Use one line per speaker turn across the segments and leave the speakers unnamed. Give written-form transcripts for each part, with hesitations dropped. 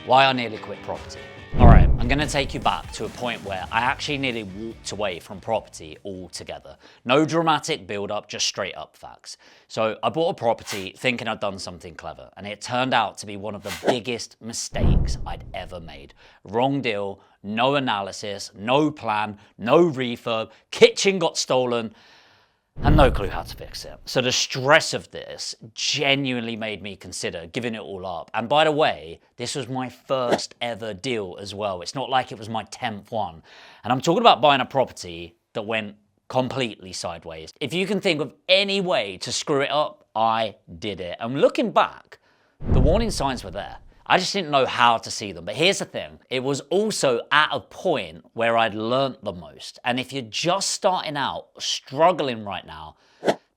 Why I nearly quit property. Alright, I'm going to take you back to a point where I actually nearly walked away from property altogether. No dramatic build-up, just straight up facts. So I bought a property thinking I'd done something clever, and it turned out to be one of the biggest mistakes I'd ever made. Wrong deal, no analysis, no plan, no refurb, kitchen got stolen, and no clue how to fix it. So the stress of this genuinely made me consider giving it all up. And by the way, this was my first ever deal as well. It's not like it was my 10th one. And I'm talking about buying a property that went completely sideways. If you can think of any way to screw it up, I did it. And looking back, the warning signs were there. I just didn't know how to see them. But here's the thing. It was also at a point where I'd learnt the most. And if you're just starting out, struggling right now,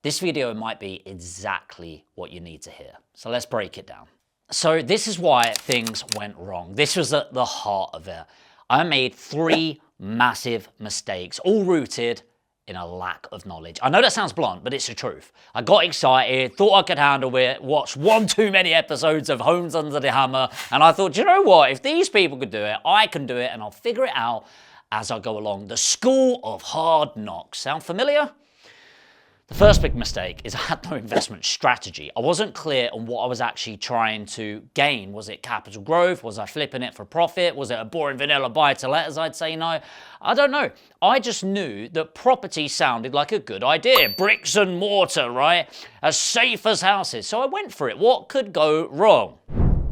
this video might be exactly what you need to hear. So let's break it down. So this is why things went wrong. This was at the heart of it. I made 3 massive mistakes, all rooted in a lack of knowledge. I know that sounds blunt, but it's the truth. I got excited, thought I could handle it, watched one too many episodes of Homes Under the Hammer, and I thought, do you know what? If these people could do it, I can do it, and I'll figure it out as I go along. The School of Hard Knocks. Sound familiar? The first big mistake is I had no investment strategy. I wasn't clear on what I was actually trying to gain. Was it capital growth? Was I flipping it for profit? Was it a boring vanilla buy to let, as I'd say no? I don't know. I just knew that property sounded like a good idea. Bricks and mortar, right? As safe as houses. So I went for it. What could go wrong?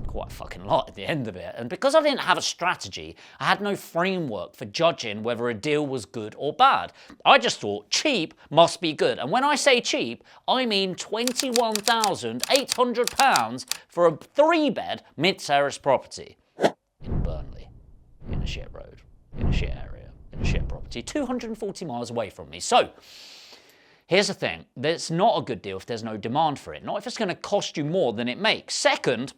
Quite a fucking lot at the end of it. And because I didn't have a strategy, I had no framework for judging whether a deal was good or bad. I just thought cheap must be good. And when I say cheap, I mean £21,800 for a 3-bed mid-terrace property in Burnley, in a shit road, in a shit area, in a shit property, 240 miles away from me. So here's the thing. It's not a good deal if there's no demand for it. Not if it's going to cost you more than it makes. Second,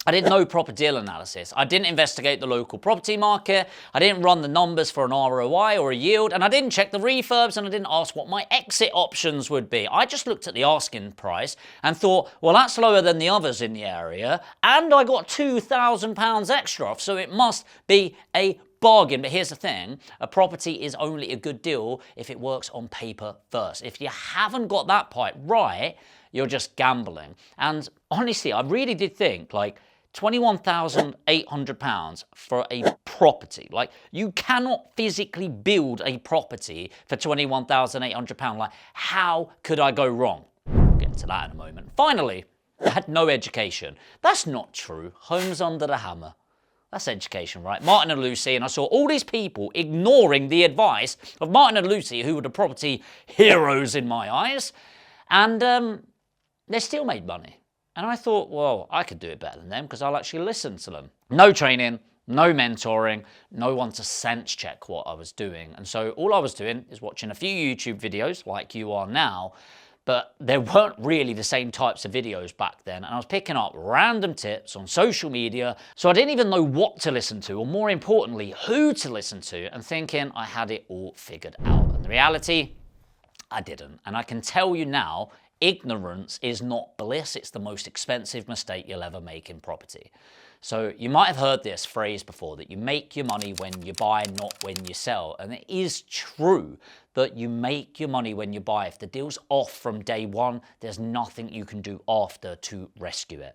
I did no proper deal analysis. I didn't investigate the local property market. I didn't run the numbers for an ROI or a yield, and I didn't check the refurbs, and I didn't ask what my exit options would be. I just looked at the asking price and thought, well, that's lower than the others in the area, and I got £2,000 extra off, so it must be a bargain. But here's the thing, a property is only a good deal if it works on paper first. If you haven't got that part right, you're just gambling. And honestly, I really did think, like, £21,800 for a property. Like, you cannot physically build a property for £21,800. Like, how could I go wrong? We'll get into that in a moment. Finally, I had no education. That's not true. Homes Under the Hammer. That's education, right? Martin and Lucy, and I saw all these people ignoring the advice of Martin and Lucy, who were the property heroes in my eyes, and they still made money. And I thought, well, I could do it better than them because I'll actually listen to them. No training, no mentoring, no one to sense check what I was doing. And so all I was doing is watching a few YouTube videos like you are now, but there weren't really the same types of videos back then. And I was picking up random tips on social media, so I didn't even know what to listen to, or more importantly, who to listen to, and thinking I had it all figured out. And the reality, I didn't. And I can tell you now, ignorance is not bliss. It's the most expensive mistake you'll ever make in property. So you might have heard this phrase before, that you make your money when you buy, not when you sell. And it is true that you make your money when you buy. If the deal's off from day one, there's nothing you can do after to rescue it.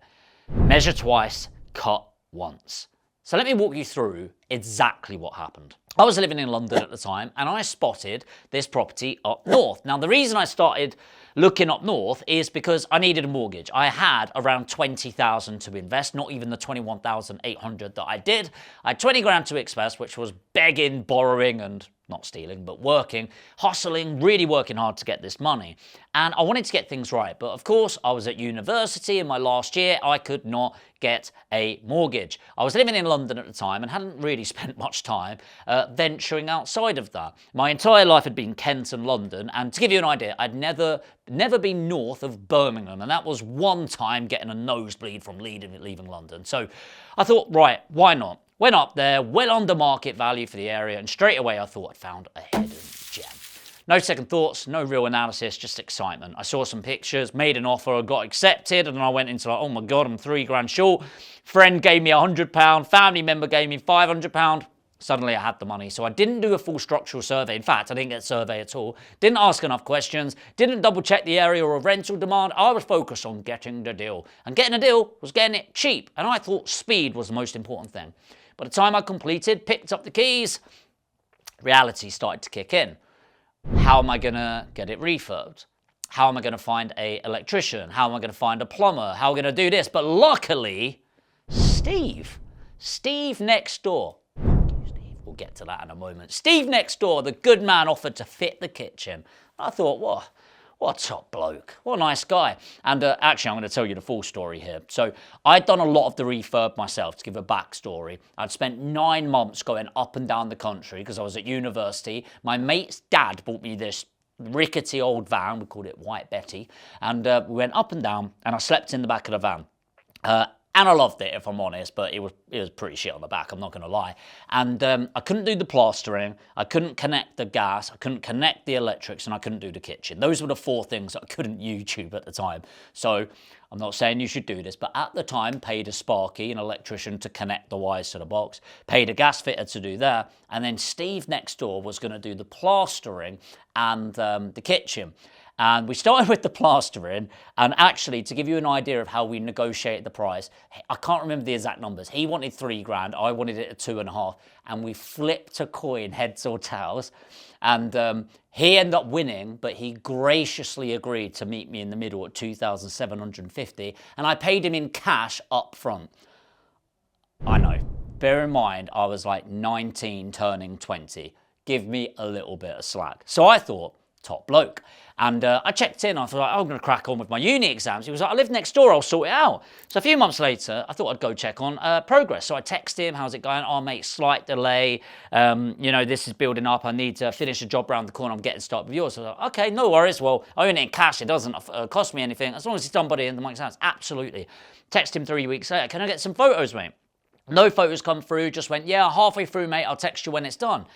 Measure twice, cut once. So let me walk you through exactly what happened. I was living in London at the time, and I spotted this property up north. Now, the reason I started looking up north is because I needed a mortgage. I had around 20,000 to invest, not even the 21,800 that I did. I had 20 grand to invest, which was begging, borrowing, and not stealing, but working, hustling, really working hard to get this money. And I wanted to get things right. But of course, I was at university in my last year. I could not get a mortgage. I was living in London at the time and hadn't really spent much time venturing outside of that. My entire life had been Kent and London. And to give you an idea, I'd never been north of Birmingham. And that was one time getting a nosebleed from leaving London. So I thought, right, why not? Went up there, well under market value for the area, and straight away I thought I'd found a hidden gem. No second thoughts, no real analysis, just excitement. I saw some pictures, made an offer, I got accepted, and then I went into like, oh my God, I'm £3 short. Friend gave me £100, family member gave me £500. Suddenly I had the money. So I didn't do a full structural survey. In fact, I didn't get a survey at all. Didn't ask enough questions. Didn't double check the area or rental demand. I was focused on getting the deal. And getting a deal was getting it cheap. And I thought speed was the most important thing. By the time I completed, picked up the keys, reality started to kick in. How am I going to get it refurbed? How am I going to find an electrician? How am I going to find a plumber? How am I going to do this? But luckily, Steve next door. We'll get to that in a moment. Steve next door, the good man, offered to fit the kitchen. I thought, what a top bloke. What a nice guy. And actually, I'm going to tell you the full story here. So I'd done a lot of the refurb myself. To give a backstory, I'd spent 9 months going up and down the country because I was at university. My mate's dad bought me this rickety old van. We called it White Betty. And we went up and down, and I slept in the back of the van. And I loved it, if I'm honest, but it was pretty shit on the back, I'm not going to lie. And I couldn't do the plastering, I couldn't connect the gas, I couldn't connect the electrics, and I couldn't do the kitchen. Those were the 4 things that I couldn't YouTube at the time. So I'm not saying you should do this, but at the time, paid a Sparky, an electrician, to connect the wires to the box, paid a gas fitter to do that, and then Steve next door was going to do the plastering and the kitchen. And we started with the plastering, and actually, to give you an idea of how we negotiated the price, I can't remember the exact numbers. He wanted £3,000, I wanted it at 2.5, and we flipped a coin, heads or tails. And he ended up winning, but he graciously agreed to meet me in the middle at £2,750, and I paid him in cash up front. I know. Bear in mind, I was like 19 turning 20. Give me a little bit of slack. So I thought, top bloke. And I checked in, I thought, I'm going to crack on with my uni exams. He was like, I live next door, I'll sort it out. So a few months later, I thought I'd go check on progress. So I texted him, how's it going? Oh, mate, slight delay. This is building up. I need to finish a job around the corner. I'm getting started with yours. So I was like, okay, no worries. Well, I own it in cash. It doesn't cost me anything. As long as it's done by the end of my exams. Absolutely. Text him 3 weeks later. Can I get some photos, mate? No photos come through. Just went, yeah, halfway through, mate. I'll text you when it's done.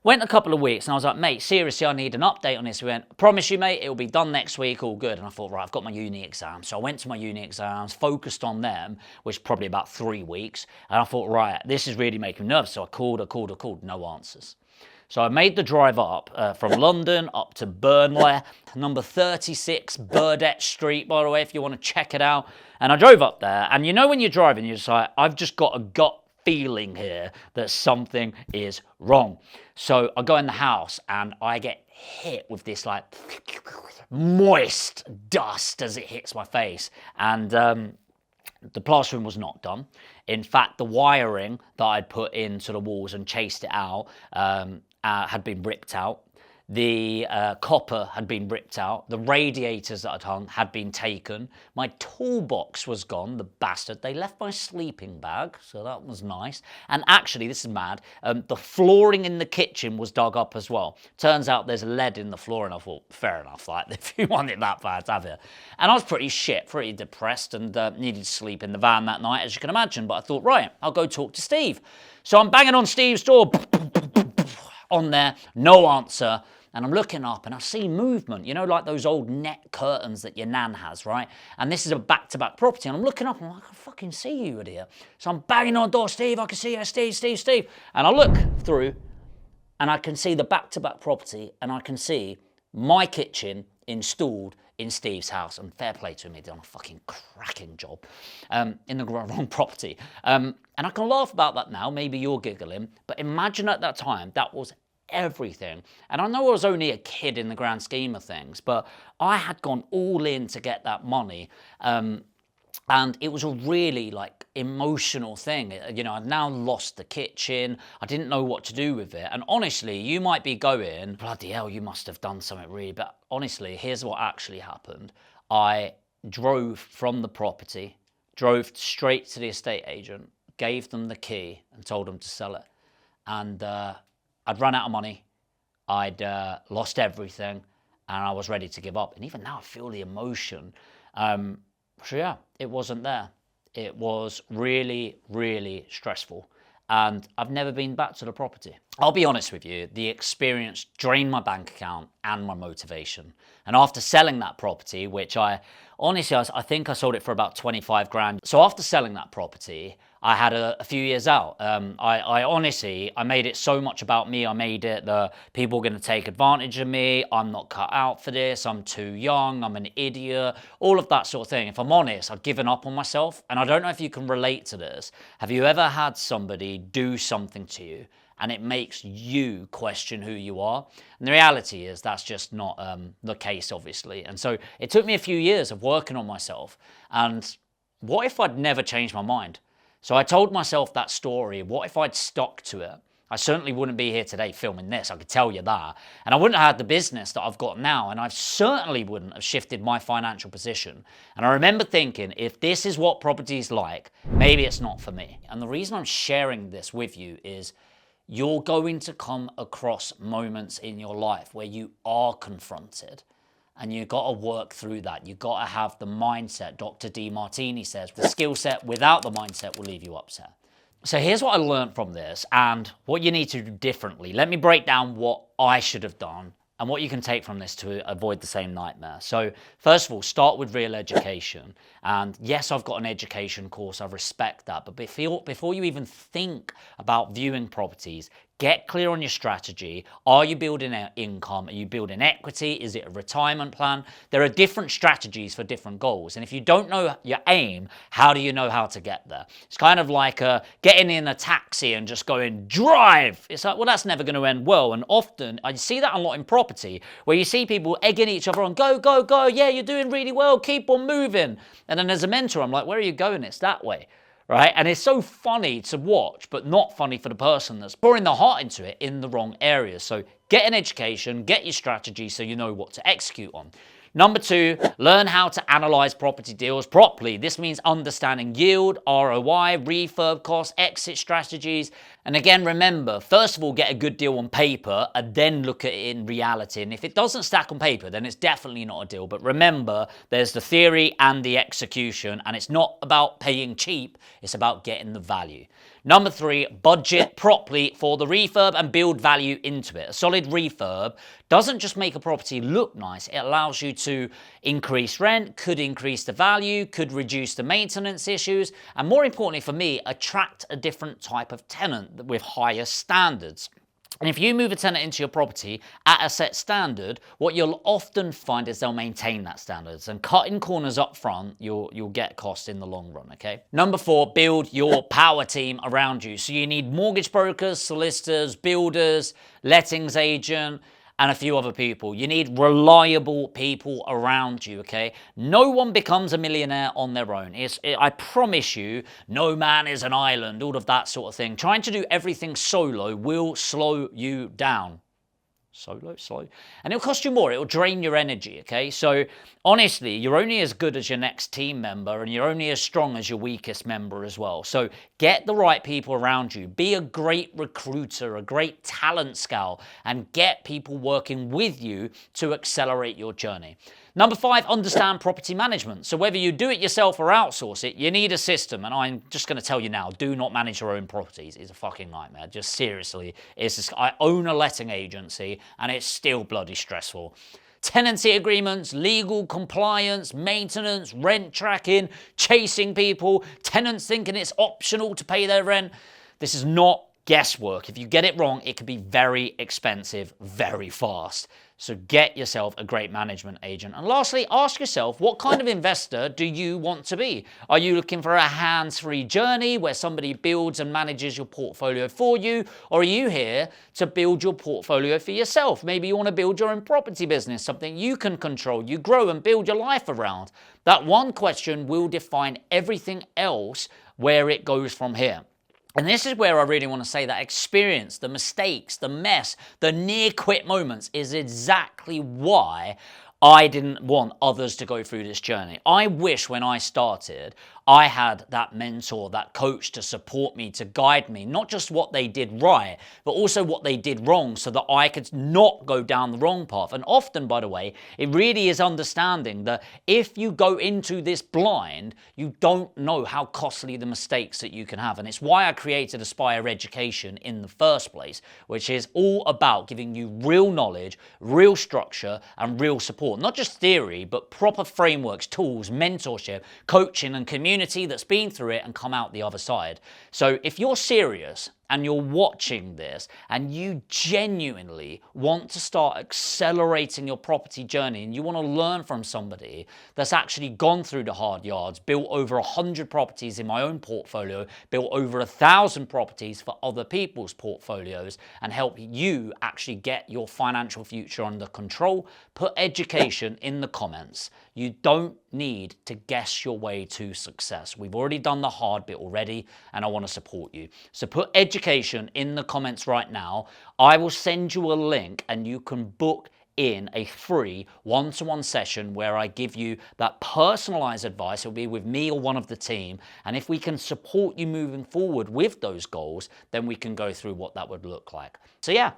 Went a couple of weeks and I was like, mate, seriously, I need an update on this. He went, promise you, mate, it'll be done next week, all good. And I thought, right, I've got my uni exams. So I went to my uni exams, focused on them, which probably about 3 weeks. And I thought, right, this is really making me nervous. So I called, no answers. So I made the drive up from London up to Burnley, number 36 Burdett Street, by the way, if you want to check it out. And I drove up there. And you know when you're driving, you're just like, I've just got a gut feeling here that something is wrong. So I go in the house and I get hit with this like moist dust as it hits my face. And the plastering was not done. In fact, the wiring that I'd put into the walls and chased it out had been ripped out. The copper had been ripped out. The radiators that I'd hung had been taken. My toolbox was gone, the bastard. They left my sleeping bag, so that was nice. And actually, this is mad, the flooring in the kitchen was dug up as well. Turns out there's lead in the floor, and I thought, fair enough, like, if you want it that bad, have it. And I was pretty shit, pretty depressed, and needed to sleep in the van that night, as you can imagine. But I thought, right, I'll go talk to Steve. So I'm banging on Steve's door, on there, no answer. And I'm looking up and I see movement, you know, like those old net curtains that your nan has, right? And this is a back-to-back property. And I'm looking up and I'm like, I can fucking see you, idiot. So I'm banging on the door, Steve, I can see you, Steve. And I look through and I can see the back-to-back property and I can see my kitchen installed in Steve's house. And fair play to him, he's done a fucking cracking job in the wrong property. And I can laugh about that now, maybe you're giggling, but imagine at that time, that was everything. And I know I was only a kid in the grand scheme of things, but I had gone all in to get that money. And it was a really like emotional thing. You know, I'd now lost the kitchen. I didn't know what to do with it. And honestly, you might be going, bloody hell, you must have done something really. But honestly, here's what actually happened. I drove from the property, drove straight to the estate agent, gave them the key and told them to sell it. And I'd run out of money, I'd lost everything, and I was ready to give up. And even now I feel the emotion. So yeah, it wasn't there. It was really, really stressful. And I've never been back to the property. I'll be honest with you, the experience drained my bank account. and my motivation. And after selling that property, which I think I sold it for about 25 grand. So after selling that property, I had a few years out. I made it so much about me. I made it the people are going to take advantage of me. I'm not cut out for this. I'm too young. I'm an idiot. All of that sort of thing. If I'm honest, I've given up on myself. And I don't know if you can relate to this. Have you ever had somebody do something to you and it makes you question who you are? And the reality is that's just not the case, obviously. And so it took me a few years of working on myself. And what if I'd never changed my mind? So I told myself that story. What if I'd stuck to it? I certainly wouldn't be here today filming this, I could tell you that. And I wouldn't have had the business that I've got now, and I certainly wouldn't have shifted my financial position. And I remember thinking, if this is what property is like, maybe it's not for me. And the reason I'm sharing this with you is you're going to come across moments in your life where you are confronted. And you've got to work through that. You've got to have the mindset. Dr. Demartini says, the skill set without the mindset will leave you upset. So here's what I learned from this and what you need to do differently. Let me break down what I should have done and what you can take from this to avoid the same nightmare. So first of all, start with real education. And yes, I've got an education course. I respect that. But before you even think about viewing properties, get clear on your strategy. Are you building income? Are you building equity? Is it a retirement plan? There are different strategies for different goals. And if you don't know your aim, how do you know how to get there? It's kind of like getting in a taxi and just going, drive. It's like, well, that's never going to end well. And often, I see that a lot in property, where you see people egging each other on, go, go, go. Yeah, you're doing really well. Keep on moving. And then as a mentor, I'm like, where are you going? It's that way. Right? And it's so funny to watch, but not funny for the person that's pouring their heart into it in the wrong areas. So get an education, get your strategy so you know what to execute on. Number 2, learn how to analyze property deals properly. This means understanding yield, ROI, refurb costs, exit strategies. And again, remember, first of all, get a good deal on paper and then look at it in reality. And if it doesn't stack on paper, then it's definitely not a deal. But remember, there's the theory and the execution, and it's not about paying cheap, it's about getting the value. Number 3, budget properly for the refurb and build value into it. A solid refurb doesn't just make a property look nice, it allows you to increase rent, could increase the value, could reduce the maintenance issues, and more importantly for me, attract a different type of tenant with higher standards. And if you move a tenant into your property at a set standard, what you'll often find is they'll maintain that standards. And cutting corners up front, you'll get cost in the long run, okay? Number 4, build your power team around you. So you need mortgage brokers, solicitors, builders, lettings agent, and a few other people. You need reliable people around you, okay? No one becomes a millionaire on their own. I promise you, no man is an island, all of that sort of thing. Trying to do everything solo will slow you down. Slow. And it'll cost you more. It'll drain your energy, okay? So honestly, you're only as good as your next team member and you're only as strong as your weakest member as well. So get the right people around you. Be a great recruiter, a great talent scout, and get people working with you to accelerate your journey. Number 5, understand property management. So whether you do it yourself or outsource it, you need a system. And I'm just going to tell you now, do not manage your own properties. It's a fucking nightmare. Just seriously. I own a letting agency and it's still bloody stressful. Tenancy agreements, legal compliance, maintenance, rent tracking, chasing people, tenants thinking it's optional to pay their rent. This is not guesswork. If you get it wrong, it can be very expensive very fast. So get yourself a great management agent. And lastly, ask yourself, what kind of investor do you want to be? Are you looking for a hands-free journey where somebody builds and manages your portfolio for you? Or are you here to build your portfolio for yourself? Maybe you want to build your own property business, something you can control, you grow and build your life around. That one question will define everything else where it goes from here. And this is where I really want to say that experience, the mistakes, the mess, the near quit moments is exactly why I didn't want others to go through this journey. I wish when I started, I had that mentor, that coach to support me, to guide me, not just what they did right, but also what they did wrong so that I could not go down the wrong path. And often, by the way, it really is understanding that if you go into this blind, you don't know how costly the mistakes that you can have. And it's why I created Aspire Education in the first place, which is all about giving you real knowledge, real structure, and real support. Not just theory, but proper frameworks, tools, mentorship, coaching, and community that's been through it and come out the other side. So if you're serious and you're watching this and you genuinely want to start accelerating your property journey and you want to learn from somebody that's actually gone through the hard yards, built over 100 properties in my own portfolio, built over 1,000 properties for other people's portfolios, and help you actually get your financial future under control, put education in the comments. You don't need to guess your way to success. We've already done the hard bit already, and I want to support you. So put education in the comments right now. I will send you a link and you can book in a free one-to-one session where I give you that personalized advice. It'll be with me or one of the team. And if we can support you moving forward with those goals, then we can go through what that would look like. So yeah,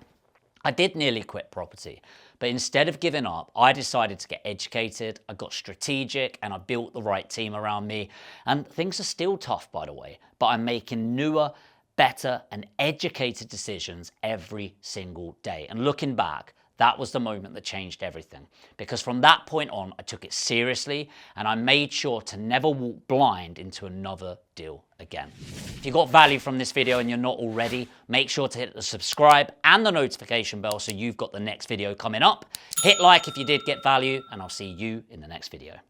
I did nearly quit property, but instead of giving up, I decided to get educated, I got strategic, and I built the right team around me. And things are still tough, by the way, but I'm making newer, better, and educated decisions every single day. And looking back, that was the moment that changed everything. Because from that point on, I took it seriously and I made sure to never walk blind into another deal again. If you got value from this video and you're not already, make sure to hit the subscribe and the notification bell so you've got the next video coming up. Hit like if you did get value, and I'll see you in the next video.